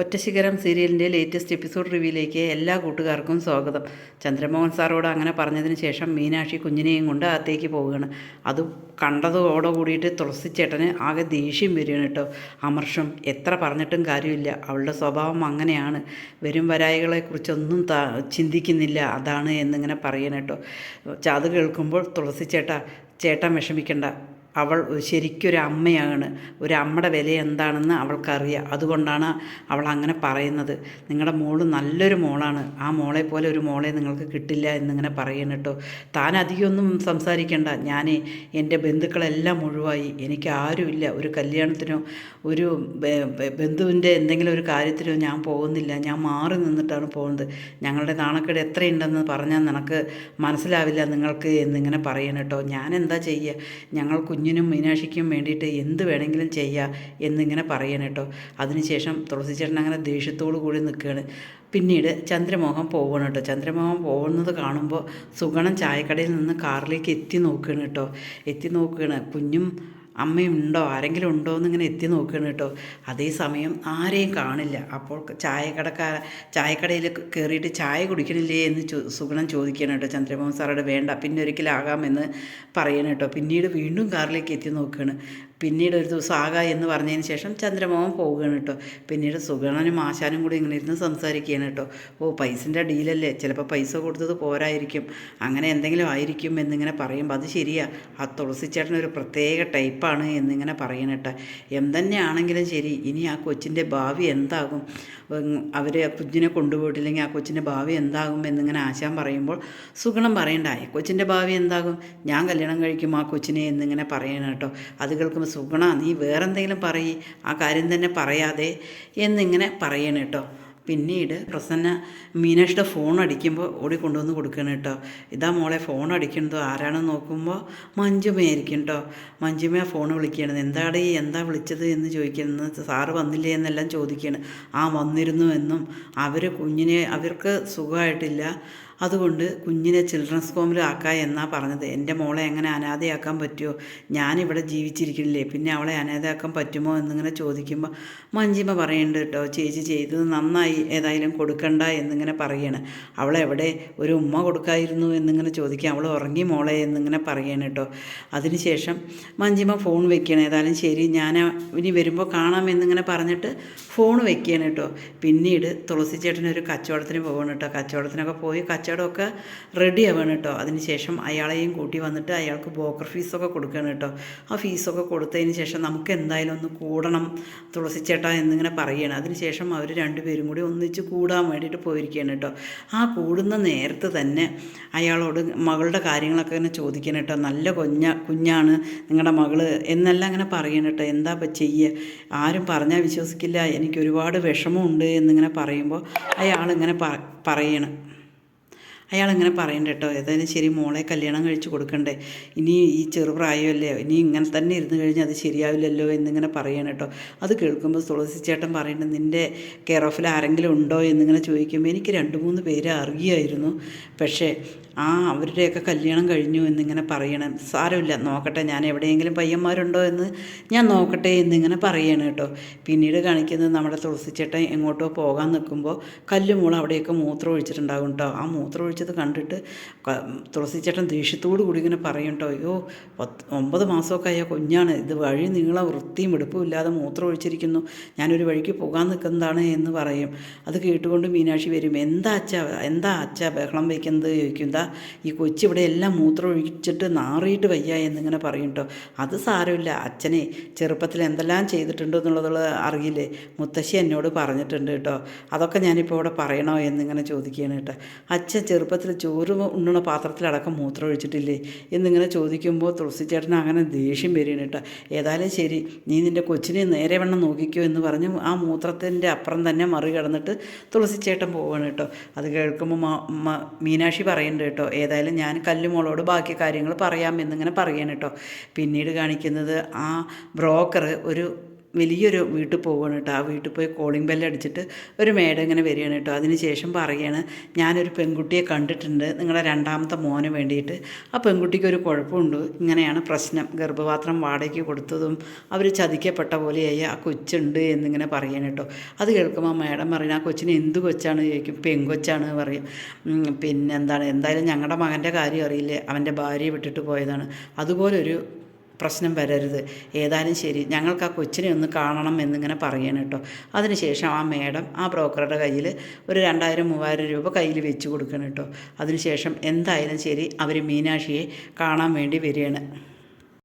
ഒറ്റശിഖരം സീരിയലിൻ്റെ latest episode റിവ്യൂയിലേക്ക് എല്ലാ കൂട്ടുകാർക്കും സ്വാഗതം. ചന്ദ്രമോഹൻ സാറോട് അങ്ങനെ പറഞ്ഞതിന് ശേഷം മീനാക്ഷി കുഞ്ഞിനെയും കൊണ്ട് അകത്തേക്ക് പോവുകയാണ്. അത് കണ്ടതോടെ കൂടിയിട്ട് തുളസിച്ചേട്ടന് ആകെ ദേഷ്യം വരികയാണ് കേട്ടോ. അമർഷം എത്ര പറഞ്ഞിട്ടും കാര്യമില്ല, അവളുടെ സ്വഭാവം അങ്ങനെയാണ്, വരും വരായികളെക്കുറിച്ചൊന്നും ചിന്തിക്കുന്നില്ല, അതാണ് എന്നിങ്ങനെ പറയണം കേട്ടോ. അത് കേൾക്കുമ്പോൾ ചേട്ടൻ വിഷമിക്കണ്ട, അവൾ ശരിക്കൊരു അമ്മയാണ്, ഒരു അമ്മയുടെ വില എന്താണെന്ന് അവൾക്കറിയാം, അതുകൊണ്ടാണ് അവൾ അങ്ങനെ പറയുന്നത്. നിങ്ങളുടെ മോള് നല്ലൊരു മോളാണ്, ആ മോളെ പോലെ ഒരു മോളെ നിങ്ങൾക്ക് കിട്ടില്ല എന്നിങ്ങനെ പറയണം കേട്ടോ. താൻ അധികമൊന്നും സംസാരിക്കേണ്ട, ഞാൻ എൻ്റെ ബന്ധുക്കളെല്ലാം ഒഴിവായി, എനിക്ക് ആരുമില്ല, ഒരു കല്യാണത്തിനോ ഒരു ബന്ധുവിൻ്റെ എന്തെങ്കിലും ഒരു കാര്യത്തിനോ ഞാൻ പോകുന്നില്ല, ഞാൻ മാറി നിന്നിട്ടാണ് പോകുന്നത്. ഞങ്ങളുടെ നാണക്കേട് എത്രയുണ്ടെന്ന് പറഞ്ഞാൽ നിനക്ക് മനസ്സിലാവില്ല നിങ്ങൾക്ക് എന്നിങ്ങനെ പറയണം കേട്ടോ. ഞാൻ എന്താ ചെയ്യുക, ഞങ്ങൾ കുഞ്ഞിനും മീനാക്ഷിക്കും വേണ്ടിയിട്ട് എന്ത് വേണമെങ്കിലും ചെയ്യുക എന്നിങ്ങനെ പറയണം കേട്ടോ. അതിനുശേഷം തുളസിച്ചേട്ടൻ അങ്ങനെ ദേഷ്യത്തോടു കൂടി നിൽക്കുകയാണ്. പിന്നീട് ചന്ദ്രമോഹൻ പോകണം കേട്ടോ. ചന്ദ്രമോഹൻ പോകുന്നത് കാണുമ്പോൾ സുഗണം ചായക്കടയിൽ നിന്ന് കാറിലേക്ക് എത്തി നോക്കുകയാണ് കേട്ടോ. എത്തി നോക്കുകയാണ്, കുഞ്ഞും അമ്മയും ഉണ്ടോ, ആരെങ്കിലും ഉണ്ടോ എന്നിങ്ങനെ എത്തി നോക്കുകയാണ് കേട്ടോ. അതേസമയം ആരെയും കാണില്ല. അപ്പോൾ ചായക്കടയിൽ കയറിയിട്ട് ചായ കുടിക്കണില്ലേ എന്ന് സുഗുണം ചോദിക്കണം കേട്ടോ. ചന്ദ്രമോഹൻ സാറോട് വേണ്ട, പിന്നെ ഒരിക്കലാകാമെന്ന് പറയണം കേട്ടോ. പിന്നീട് വീണ്ടും കാറിലേക്ക് എത്തി നോക്കുകയാണ്. പിന്നീട് ഒരു ദിവസം ആകാം എന്ന് പറഞ്ഞതിന് ശേഷം ചന്ദ്രമോഹൻ പോവുകയാണ് കേട്ടോ. പിന്നീട് സുഗണനും ആശാനും കൂടി ഇങ്ങനെ ഇരുന്ന് സംസാരിക്കുകയാണ് കേട്ടോ. പൈസൻ്റെ ഡീലല്ലേ, ചിലപ്പോൾ പൈസ കൊടുത്തത് പോരായിരിക്കും, അങ്ങനെ എന്തെങ്കിലും ആയിരിക്കും എന്നിങ്ങനെ പറയുമ്പോൾ അത് ശരിയാ, ആ തുളസിച്ചേട്ടനൊരു പ്രത്യേക ടൈപ്പാണ് എന്നിങ്ങനെ പറയണം കേട്ടോ. എന്തുതന്നെയാണെങ്കിലും ശരി, ഇനി ആ കൊച്ചിൻ്റെ ഭാവി എന്താകും, അവർ കുഞ്ഞിനെ കൊണ്ടുപോയിട്ടില്ലെങ്കിൽ ആ കൊച്ചിൻ്റെ ഭാവി എന്താകും എന്നിങ്ങനെ ആശാൻ പറയുമ്പോൾ സുഗണം പറയണ്ട, കൊച്ചിൻ്റെ ഭാവി എന്താകും, ഞാൻ കല്യാണം കഴിക്കും ആ കൊച്ചിനെ എന്നിങ്ങനെ പറയണം കേട്ടോ. അത് കേൾക്കുമ്പോൾ സുഗണ നീ വേറെന്തെങ്കിലും പറയ്, ആ കാര്യം തന്നെ പറയാതെ എന്നിങ്ങനെ പറയണം കേട്ടോ. പിന്നീട് പ്രസന്ന മീനാക്ഷിയുടെ ഫോൺ അടിക്കുമ്പോൾ ഓടി കൊണ്ടുവന്ന് കൊടുക്കണം കേട്ടോ. ഇതാ മോളെ ഫോൺ അടിക്കണതോ, ആരാണെന്ന് നോക്കുമ്പോൾ മഞ്ജുമയായിരിക്കും കേട്ടോ. മഞ്ജുമ ഫോൺ വിളിക്കുകയാണ്. എന്താ വിളിച്ചത് എന്ന് ചോദിക്കുന്നത്. സാറ് വന്നില്ലേ എന്നെല്ലാം ചോദിക്കുകയാണ്. വന്നിരുന്നു എന്നും അവർക്ക് സുഖമായിട്ടില്ല, അതുകൊണ്ട് കുഞ്ഞിനെ ചിൽഡ്രൻസ് ഹോമിൽ ആക്കാം എന്നാണ് പറഞ്ഞത്. എൻ്റെ മോളെ എങ്ങനെ അനാഥയാക്കാൻ പറ്റുമോ, ഞാനിവിടെ ജീവിച്ചിരിക്കില്ലേ, പിന്നെ അവളെ അനാഥയാക്കാൻ പറ്റുമോ എന്നിങ്ങനെ ചോദിക്കുമ്പോൾ മഞ്ജിമ പറയുന്നുണ്ട് കേട്ടോ, ചേച്ചി ചെയ്തത് നന്നായി, ഏതായാലും കൊടുക്കണ്ട എന്നിങ്ങനെ പറയാണ്. അവളെവിടെ, ഒരു ഉമ്മ കൊടുക്കായിരുന്നു എന്നിങ്ങനെ ചോദിക്കുക. അവൾ ഉറങ്ങി മോളെ എന്നിങ്ങനെ പറയാണ് കേട്ടോ. അതിനുശേഷം മഞ്ജിമ ഫോൺ വെക്കണം. ഏതായാലും ശരി, ഞാൻ ഇനി വരുമ്പോൾ കാണാം എന്നിങ്ങനെ പറഞ്ഞിട്ട് ഫോൺ വെക്കുകയാണ് കേട്ടോ. പിന്നീട് തുളസിച്ചേട്ടനൊരു കച്ചവടത്തിന് പോകണം കേട്ടോ. കച്ചവടത്തിനൊക്കെ പോയി കച്ചവടമൊക്കെ റെഡി ആവുകയാണ് കേട്ടോ. അതിനുശേഷം അയാളെയും കൂട്ടി വന്നിട്ട് അയാൾക്ക് ബ്രോക്കർ ഫീസൊക്കെ കൊടുക്കുകയാണ് കേട്ടോ. ആ ഫീസൊക്കെ കൊടുത്തതിന് ശേഷം നമുക്ക് എന്തായാലും ഒന്ന് കൂടണം തുളസിച്ചേട്ടാ എന്നിങ്ങനെ പറയുകയാണ്. അതിനുശേഷം അവർ രണ്ടുപേരും കൂടി ഒന്നിച്ച് കൂടാൻ വേണ്ടിയിട്ട് പോയിരിക്കുകയാണ് കേട്ടോ. ആ കൂടുന്ന നേരത്ത് തന്നെ അയാളോട് മകളുടെ കാര്യങ്ങളൊക്കെ ഇങ്ങനെ ചോദിക്കണം കേട്ടോ. നല്ല കുഞ്ഞാണ് നിങ്ങളുടെ മകള് എന്നെല്ലാം അങ്ങനെ പറയണം കേട്ടോ. എന്താ ചെയ്യുക, ആരും പറഞ്ഞാൽ വിശ്വസിക്കില്ല, എനിക്ക് ഒരുപാട് വിഷമമുണ്ട് എന്നിങ്ങനെ പറയുമ്പോൾ അയാളിങ്ങനെ പറയണ്ട കേട്ടോ. ഏതായാലും ശരി, മോളെ കല്യാണം കഴിച്ച് കൊടുക്കണ്ടേ, ഇനി ഈ ചെറുപ്രായമല്ലേ, ഇനി ഇങ്ങനെ തന്നെ ഇരുന്ന് കഴിഞ്ഞാൽ അത് ശരിയാവില്ലല്ലോ എന്നിങ്ങനെ പറയണം കേട്ടോ. അത് കേൾക്കുമ്പോൾ തുളസിച്ചേട്ടൻ പറയുന്നത്, നിൻ്റെ കെയർ ഓഫിൽ ആരെങ്കിലും ഉണ്ടോ എന്നിങ്ങനെ ചോദിക്കുമ്പോൾ എനിക്ക് 2-3 പേരെ അറിയായിരുന്നു, പക്ഷേ അവരുടെയൊക്കെ കല്യാണം കഴിഞ്ഞു എന്നിങ്ങനെ പറയണം. സാരമില്ല, നോക്കട്ടെ, ഞാൻ എവിടെയെങ്കിലും പയ്യന്മാരുണ്ടോ എന്ന് ഞാൻ നോക്കട്ടെ എന്നിങ്ങനെ പറയണം കേട്ടോ. പിന്നീട് കാണിക്കുന്നത് നമ്മുടെ തുളസിച്ചേട്ടൻ എങ്ങോട്ടോ പോകാൻ നിൽക്കുമ്പോൾ കല്ലുമോൾ അവിടെയൊക്കെ മൂത്രം ഒഴിച്ചിട്ടുണ്ടാകും കേട്ടോ. ആ മൂത്രം ഒഴിച്ചത് കണ്ടിട്ട് തുളസിച്ചേട്ടൻ ദേഷ്യത്തോടു കൂടി ഇങ്ങനെ പറയും കേട്ടോ, 9 മാസമൊക്കെ ആയ കുഞ്ഞാണ്, ഇത് വഴി നീളം വൃത്തിയും വെടുപ്പും ഇല്ലാതെ മൂത്രം ഒഴിച്ചിരിക്കുന്നു, ഞാനൊരു വഴിക്ക് പോകാൻ നിൽക്കുന്നതാണ് എന്ന് പറയും. അത് കേട്ടുകൊണ്ട് മീനാക്ഷി വരും. എന്താ അച്ഛാ ബഹളം വയ്ക്കുന്നത് ചോദിക്കും. ഈ കൊച്ചിവിടെ എല്ലാം മൂത്രം ഒഴിച്ചിട്ട് നാറിയിട്ട് വയ്യ എന്നിങ്ങനെ പറയും കേട്ടോ. അത് സാരമില്ല, അച്ഛനെ ചെറുപ്പത്തിൽ എന്തെല്ലാം ചെയ്തിട്ടുണ്ടോ എന്നുള്ളത് അറിയില്ലേ, മുത്തശ്ശി എന്നോട് പറഞ്ഞിട്ടുണ്ട് കേട്ടോ, അതൊക്കെ ഞാനിപ്പോൾ ഇവിടെ പറയണോ എന്നിങ്ങനെ ചോദിക്കുകയാണ് കേട്ടോ. അച്ഛൻ ചെറുപ്പത്തിൽ ചോറ് ഉണ്ണണ പാത്രത്തിലടക്കം മൂത്രം ഒഴിച്ചിട്ടില്ലേ എന്നിങ്ങനെ ചോദിക്കുമ്പോൾ തുളസിച്ചേട്ടന് അങ്ങനെ ദേഷ്യം വരികയാണ് കേട്ടോ. ഏതായാലും ശരി, നീ നിൻ്റെ കൊച്ചിനെ നേരെ വണ്ണം നോക്കിക്കോ എന്ന് പറഞ്ഞ് ആ മൂത്രത്തിൻ്റെ അപ്പുറം തന്നെ മറികടന്നിട്ട് തുളസിച്ചേട്ടൻ പോവുകയാണ് കേട്ടോ. അത് കേൾക്കുമ്പോൾ മീനാക്ഷി പറയുന്നുണ്ട് കേട്ടോ, ഏതായാലും ഞാൻ കല്ലുമോളോട് ബാക്കി കാര്യങ്ങൾ പറയാം എന്നിങ്ങനെ പറയണം കേട്ടോ. പിന്നീട് കാണിക്കുന്നത് ആ ബ്രോക്കർ ഒരു വലിയൊരു വീട്ടിൽ പോവുകയാണ് കേട്ടോ. ആ വീട്ടിൽ പോയി കോളിംഗ് ബെല്ല് അടിച്ചിട്ട് ഒരു മേഡം ഇങ്ങനെ വരികയാണ് കേട്ടോ. അതിന് ശേഷം പറയുകയാണ്, ഞാനൊരു പെൺകുട്ടിയെ കണ്ടിട്ടുണ്ട് നിങ്ങളുടെ രണ്ടാമത്തെ മോന് വേണ്ടിയിട്ട്. ആ പെൺകുട്ടിക്ക് ഒരു കുഴപ്പമുണ്ട്, ഇങ്ങനെയാണ് പ്രശ്നം, ഗർഭപാത്രം വാടകയ്ക്ക് കൊടുത്തതും അവർ ചതിക്കപ്പെട്ട പോലെയായി, ആ കൊച്ചുണ്ട് എന്നിങ്ങനെ പറയണം കേട്ടോ. അത് കേൾക്കുമ്പോൾ മേഡം പറയുന്നത്, ആ കൊച്ചിന് എന്ത് കൊച്ചാണ് ചോദിക്കും. പെൺകൊച്ചാണ് പറയും. പിന്നെ എന്തായാലും ഞങ്ങളുടെ മകൻ്റെ കാര്യം അറിയില്ലേ, അവൻ്റെ ഭാര്യയെ വിട്ടിട്ട് പോയതാണ്, അതുപോലൊരു പ്രശ്നം വരരുത്, ഏതായാലും ശരി ഞങ്ങൾക്ക് ആ കൊച്ചിനെ ഒന്ന് കാണണം എന്നിങ്ങനെ പറയണം കേട്ടോ. അതിനുശേഷം ആ മേഡം ആ ബ്രോക്കറുടെ കയ്യിൽ ഒരു 2000-3000 രൂപ കയ്യിൽ വെച്ച് കൊടുക്കണം കേട്ടോ. അതിനുശേഷം എന്തായാലും ശരി അവർ മീനാക്ഷിയെ കാണാൻ വേണ്ടി വരികയാണ്.